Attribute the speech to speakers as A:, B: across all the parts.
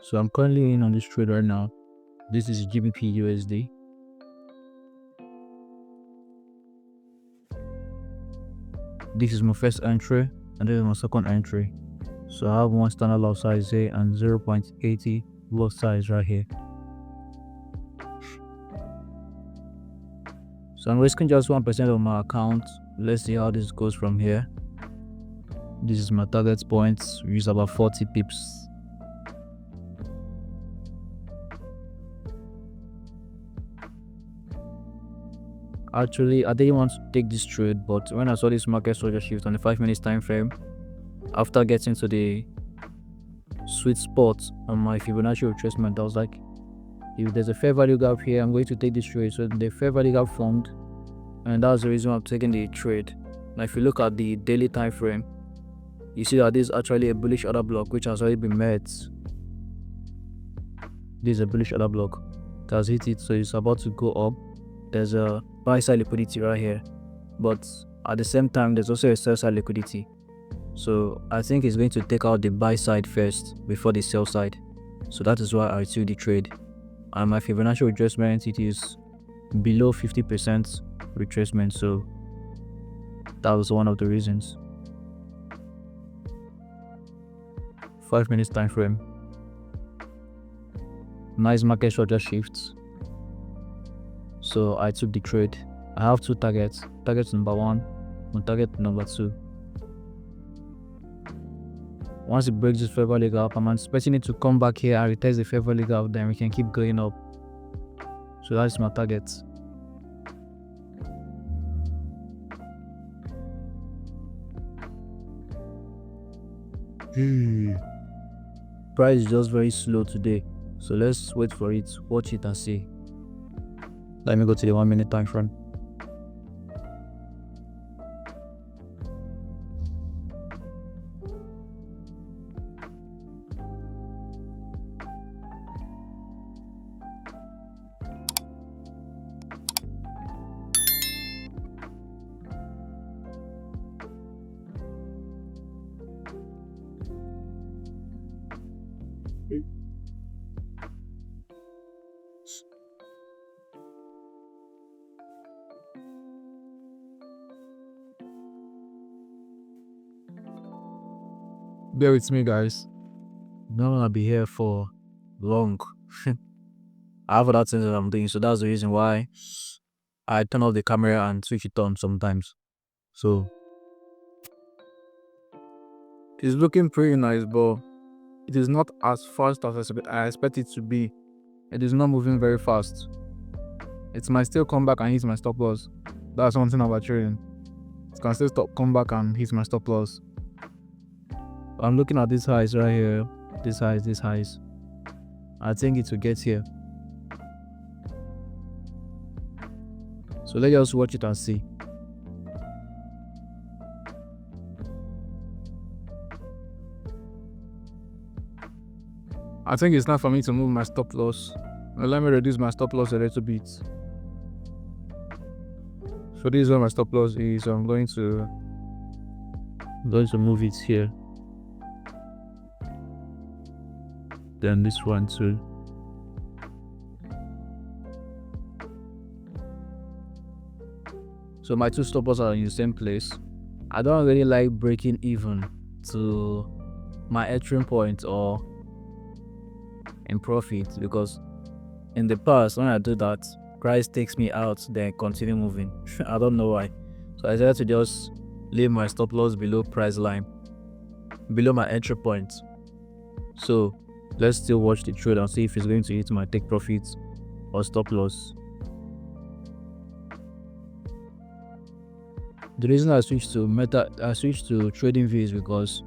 A: So I'm currently in on this trade right now. This is GBP USD. This is my first entry and this is my second entry. So I have one standard lot size here and 0.80 lot size right here. So I'm risking just 1% of my account. Let's see how this goes from here. This is my target points. We use about 40 pips. Actually, I didn't want to take this trade, but when I saw this market structure shift on the 5 minutes time frame, after getting to the sweet spot on my Fibonacci retracement, I was like, if there's a fair value gap here, I'm going to take this trade. So the fair value gap formed, and that's the reason I'm taking the trade. Now, if you look at the daily time frame, you see that this is actually a bullish order block which has already been met. This is a bullish order block. It has hit it, so it's about to go up. There's a buy side liquidity right here, but at the same time there's also a sell side liquidity. So I think it's going to take out the buy side first before the sell side. So that is why I took the trade. And my Fibonacci retracement, it is below 50% retracement, so that was one of the reasons. 5 minutes time frame. Nice market structure shifts. So I took the trade. I have two targets. Target number 1 and target number 2. Once it breaks this fair value gap, I'm expecting it to come back here and retest the fair value gap, then we can keep going up. So that's my target. Price is just very slow today, so let's wait for it, watch it and see. Let me go to the 1 minute time frame. Bear with me, guys. I'm not gonna be here for long. I have other things that I'm doing, so that's the reason why I turn off the camera and switch it on sometimes. So it's looking pretty nice, but it is not as fast as I expect it to be. It is not moving very fast. It might still come back and hit my stop loss. That's one thing about trading. It can still come back and hit my stop loss. I'm looking at these highs right here. These highs. I think it will get here. So let's just watch it and see. I think it's time for me to move my stop loss. Now let me reduce my stop loss a little bit. So this is where my stop loss is. So I'm going to move it here. Then this one too. So my two stop loss are in the same place. I don't really like breaking even to my entry point or in profit, because in the past when I do that, price takes me out then continue moving. I don't know why. So I decided to just leave my stop loss below price line, below my entry point. So let's still watch the trade and see if it's going to hit my take profits or stop loss. The reason I switched to trading view is because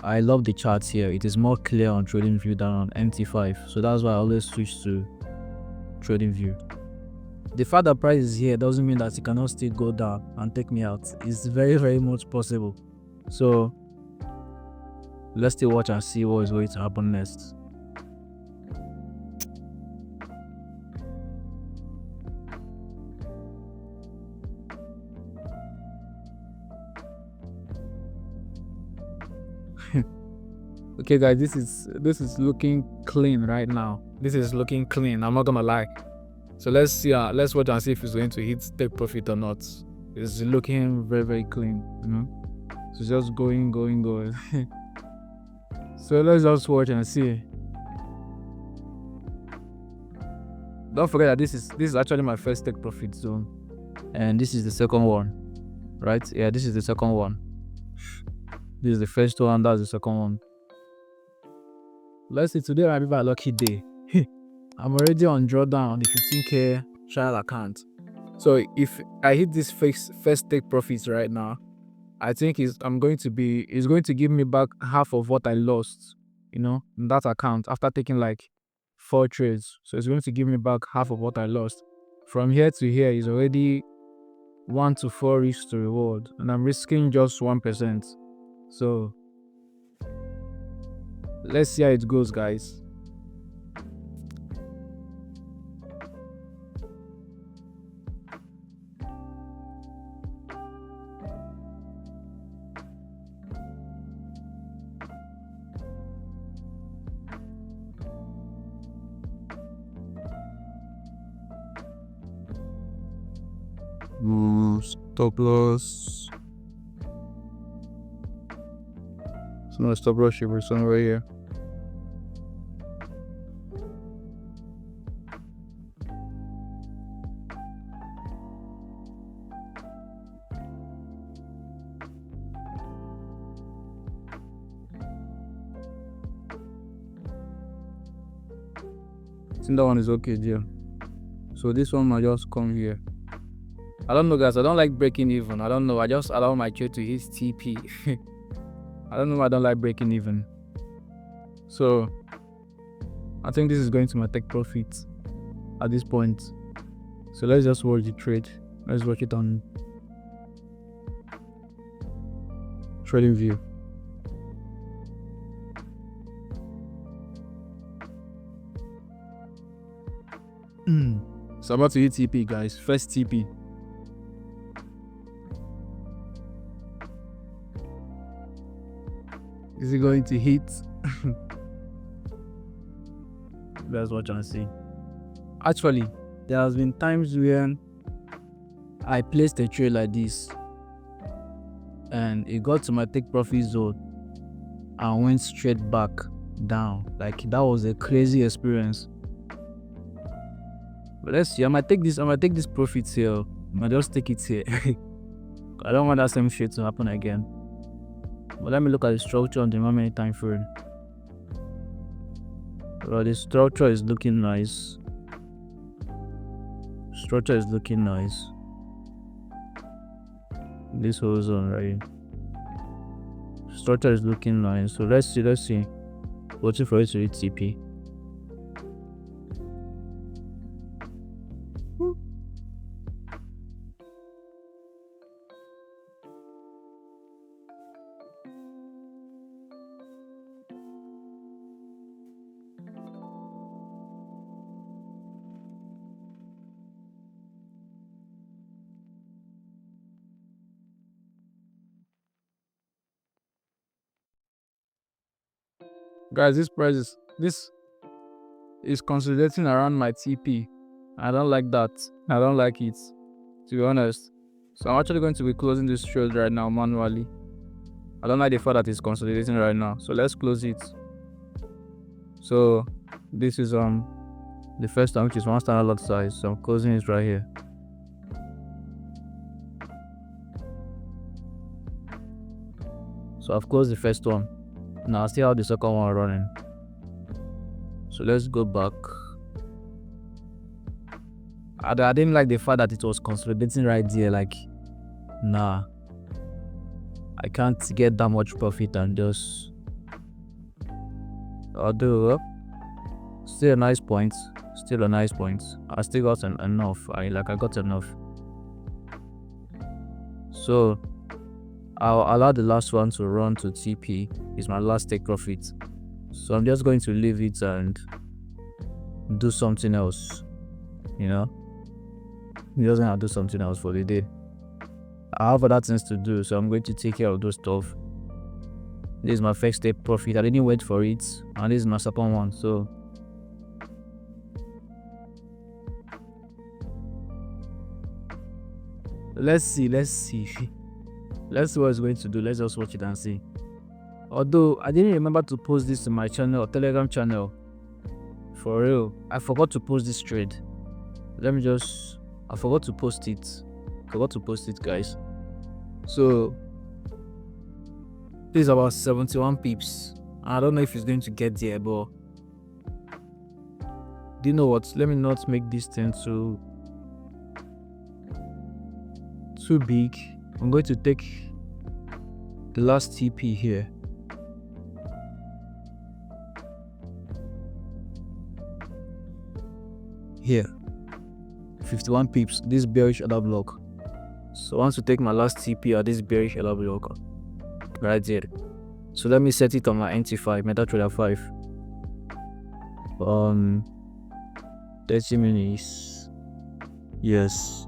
A: I love the charts here. It is more clear on trading view than on MT5, so that's why I always switch to trading view. The fact that price is here doesn't mean that it cannot still go down and take me out. It's very, very much possible. So let's still watch and see what is going to happen next. Okay, guys, this is looking clean right now. This is looking clean. I'm not gonna lie. So let's see. Let's watch and see if it's going to hit take profit or not. It's looking very, very clean. So just going. So let's just watch and see. Don't forget that this is actually my first take profit zone, and this is the second one, right? Yeah, this is the second one. This is the first one. That's the second one. Let's see. Today might be my lucky day. I'm already on drawdown on the 15k trial account. So if I hit this first take profits right now, I think it's going to give me back half of what I lost, in that account after taking like 4 trades. So it's going to give me back half of what I lost. From here to here is already 1 to 4 risk to reward, and I'm risking just 1%. So let's see how it goes, guys. Stop loss. It's not a stop loss, it's somewhere here. I think that one is okay, dear. So this one might just come here. I don't know, guys. I don't like breaking even. I don't know. I just allow my trade to hit TP. I don't know why I don't like breaking even. So I think this is going to my take profit at this point. So let's just watch the trade. Let's watch it on trading view. So I'm about to hit TP, guys. First TP. Is it going to hit? Let's watch and see. Actually, there has been times when I placed a trade like this and it got to my take profit zone and went straight back down. Like, that was a crazy experience. But let's see. I might take this profit here. I might just take it here. I don't want that same shit to happen again. But let me look at the structure on the moment time frame. Well, the structure is looking nice. This whole zone right here. Structure is looking nice. So let's see. Watching for it to hit TP. Guys, this is consolidating around my TP. I don't like that. I don't like it, to be honest. So I'm actually going to be closing this trade right now manually. I don't like the fact that it's consolidating right now. So let's close it. So this is the first one, which is 1 standard lot size. So I'm closing it right here. So I've closed the first one. Now I still have the second one running. So let's go back. I didn't like the fact that it was consolidating right there. Like, nah, I can't get that much profit and just although still a nice point. I still got enough. I got enough. So I'll allow the last one to run to TP. It's my last take profit. So I'm just going to leave it and do something else. He doesn't have to do something else for the day. I have other things to do, so I'm going to take care of those stuff. This is my first take profit. I didn't wait for it, and this is my second one. So let's see let's see what it's going to do. Let's just watch it and see. Although I didn't remember to post this in my channel, Telegram channel. For real, I forgot to post this trade. I forgot to post it. Guys. So this is about 71 pips. I don't know if it's going to get there, but do you know what? Let me not make this thing too big. I'm going to take the last TP here. Here, 51 pips. This bearish order block. So I want to take my last TP at this bearish order block right there. So let me set it on my NT5, MetaTrader 5. 30 minutes. Yes.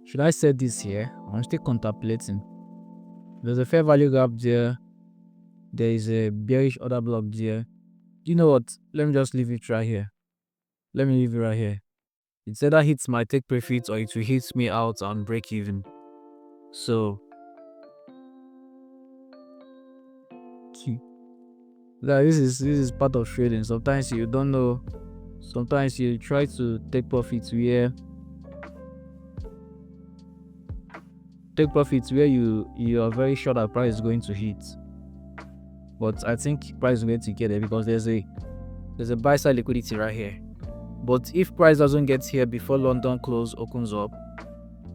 A: Should I set this here? I'm still contemplating. There's a fair value gap there. There is a bearish order block there. You know what? Let me just leave it right here. It either hits my take profit or it will hit me out and break even. So this is part of trading. Sometimes you don't know. Sometimes you try to take profits where you are very sure that price is going to hit. But I think price is going to get there because there's a buy side liquidity right here. But if price doesn't get here before London close opens up,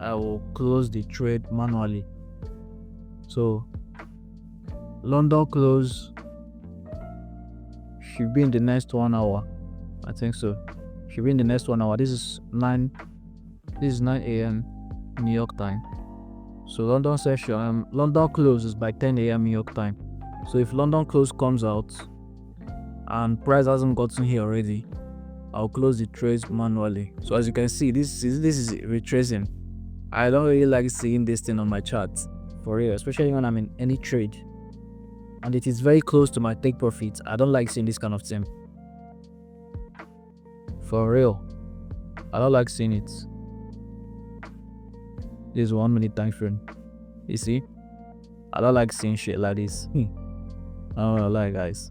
A: I will close the trade manually. So London close should be in the next 1 hour. I think so. Should be in the next 1 hour. This is 9 a.m. New York time. So London session, London close is by 10 a.m. New York time. So if London close comes out and price hasn't gotten here already, I'll close the trades manually. So as you can see, this is retracing. I don't really like seeing this thing on my chart, for real, especially when I'm in any trade and it is very close to my take profit. I don't like seeing this kind of thing, for real. I don't like seeing it. This is 1 minute time frame. You see, I don't like seeing shit like this. I don't like, guys.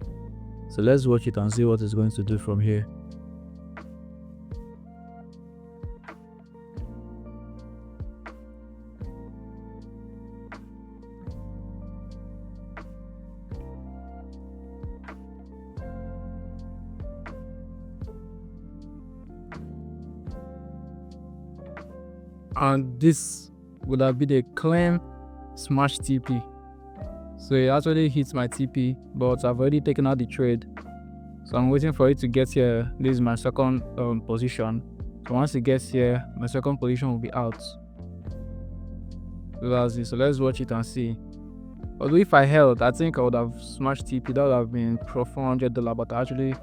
A: So let's watch it and see what it's going to do from here. And this would have been a clean smash TP. So it actually hits my TP, but I've already taken out the trade. So I'm waiting for it to get here. This is my second position. So once it gets here, my second position will be out. So that's it. So let's watch it and see. Although if I held, I think I would have smashed TP. That would have been for $400, but I actually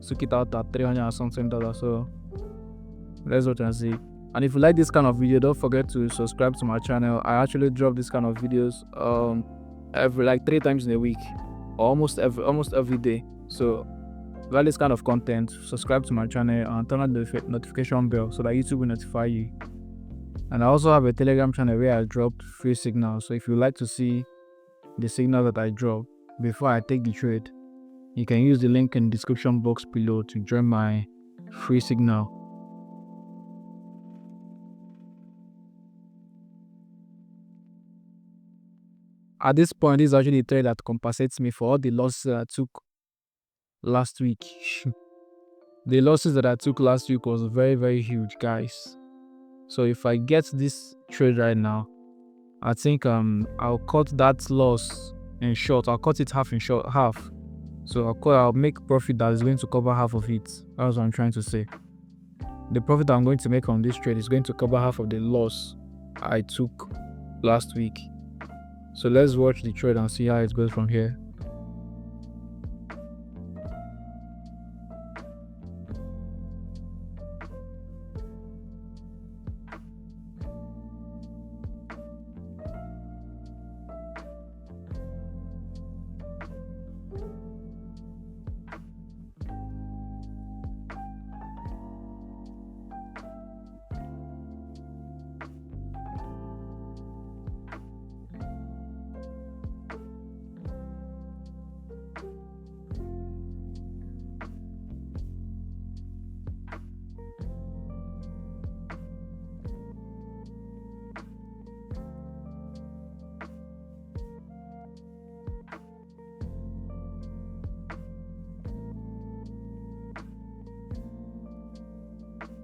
A: took it out at $300 and something. So let's watch and see. And if you like this kind of video, don't forget to subscribe to my channel. I actually drop this kind of videos every like 3 times in a week, or almost every day. So if you like this kind of content, subscribe to my channel and turn on the notification bell so that YouTube will notify you. And I also have a Telegram channel where I dropped free signals. So if you like to see the signal that I drop before I take the trade, you can use the link in the description box below to join my free signal. At this point, this is actually a trade that compensates me for all the losses that I took last week. The losses that I took last week was very, very huge, guys. So if I get this trade right now, I think I'll cut that loss in short. I'll cut it half. So I'll make profit that is going to cover half of it. That's what I'm trying to say. The profit I'm going to make on this trade is going to cover half of the loss I took last week. So let's watch the trade and see how it goes from here.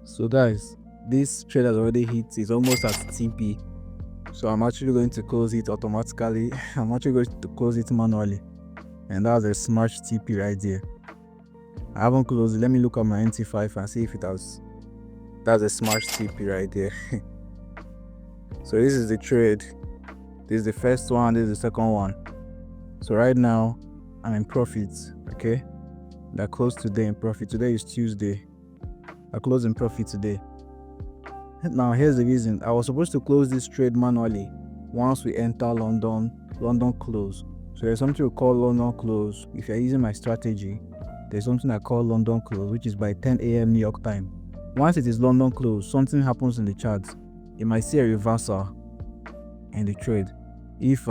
A: So guys, this trade has already hit. It's almost at TP. So I'm actually going to close it automatically. I'm actually going to close it manually. And that's a smart TP right there. I haven't closed it. Let me look at my NT5 and see if it has. That's a smart TP right there. So this is the trade. This is the first one. This is the second one. So right now, I'm in profit. Okay. That closed today in profit. Today is Tuesday. I closed in profit today. Now here's the reason. I was supposed to close this trade manually once we enter London close. So there's something we call London close. If you're using my strategy, there's something I call London close, which is by 10 a.m. New York time. Once it is London close, something happens in the charts. You might see a reversal in the trade. If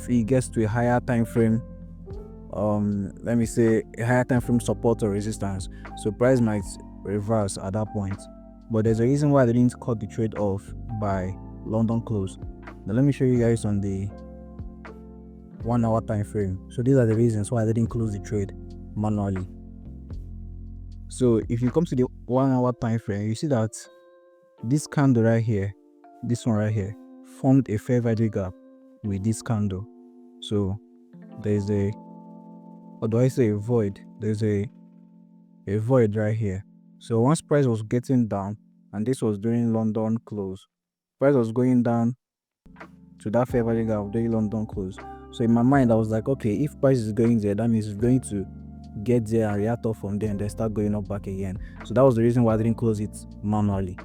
A: it gets to a higher time frame, let me say a higher time frame support or resistance, so price might reverse at that point. But there's a reason why they didn't cut the trade off by London close. Now let me show you guys on the 1 hour time frame. So these are the reasons why they didn't close the trade manually. So if you come to the 1 hour time frame, you see that this candle right here, this one right here, formed a fair value gap with this candle. So there's a, or do I say a void? There's a void right here. So once price was getting down, and this was during London close, price was going down to that fair value gap during London close. So in my mind, I was like, okay, if price is going there, that means it's going to get there and react off from there and then start going up back again. So that was the reason why I didn't close it manually.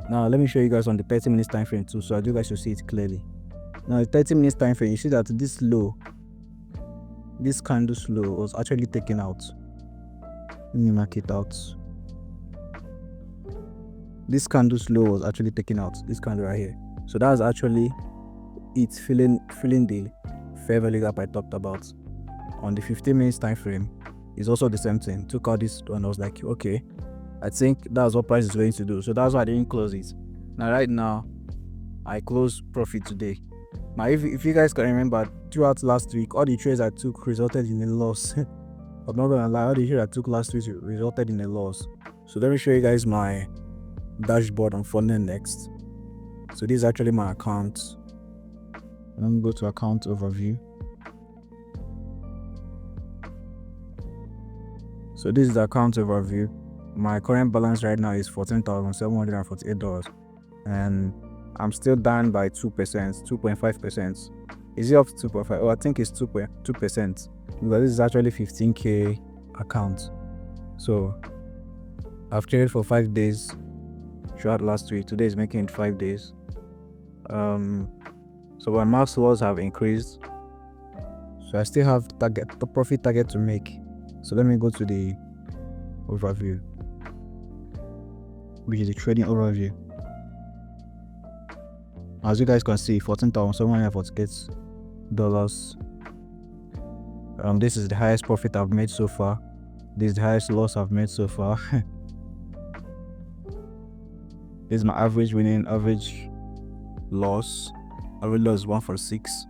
A: Now let me show you guys on the 30 minutes time frame too, so you guys should see it clearly. Now the 30 minutes time frame, you see that this low, this candle's low was actually taken out. Let me mark it out. This candle's low was actually taken out. This candle right here. So that's actually it filling the fair value gap I talked about. On the 15 minutes time frame, it's also the same thing. Took out this one. I was like, okay, I think that's what price is going to do. So that's why I didn't close it. Now right now, I closed profit today. Now if you guys can remember, throughout last week, all the trades I took resulted in a loss. I'm not gonna lie, all the trades I took last week resulted in a loss. So let me show you guys my dashboard on Funding next. So this is actually my account. Let me go to account overview. So this is the account overview. My current balance right now is $14,748, and I'm still down by 2%, 2.5%. Is it up to 2.5? Oh, I think it's 2%. Because this is actually 15K account. So I've traded for 5 days throughout last week. Today is making it 5 days. So my max loss have increased. So I still have the profit target to make. So let me go to the overview, which is the trading overview. As you guys can see, $14,748. This is the highest profit I've made so far. This is the highest loss I've made so far. This is my average winning, average loss. Average loss is 146.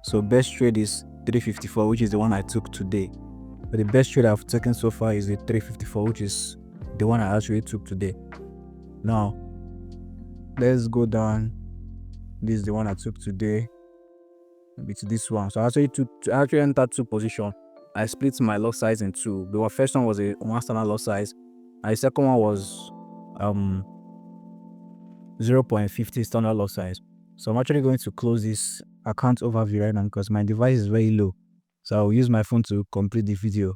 A: So best trade is 354, which is the one I took today. But the best trade I've taken so far is the 354, which is the one I actually took today. Now let's go down. This is the one I took today. Maybe to this one. So I actually entered 2 positions. I split my lot size in 2. The first one was a 1 standard lot size, and the second one was 0.50 standard lot size. So I'm actually going to close this
B: account overview right now because my device is very low. So I'll use my phone to complete the video.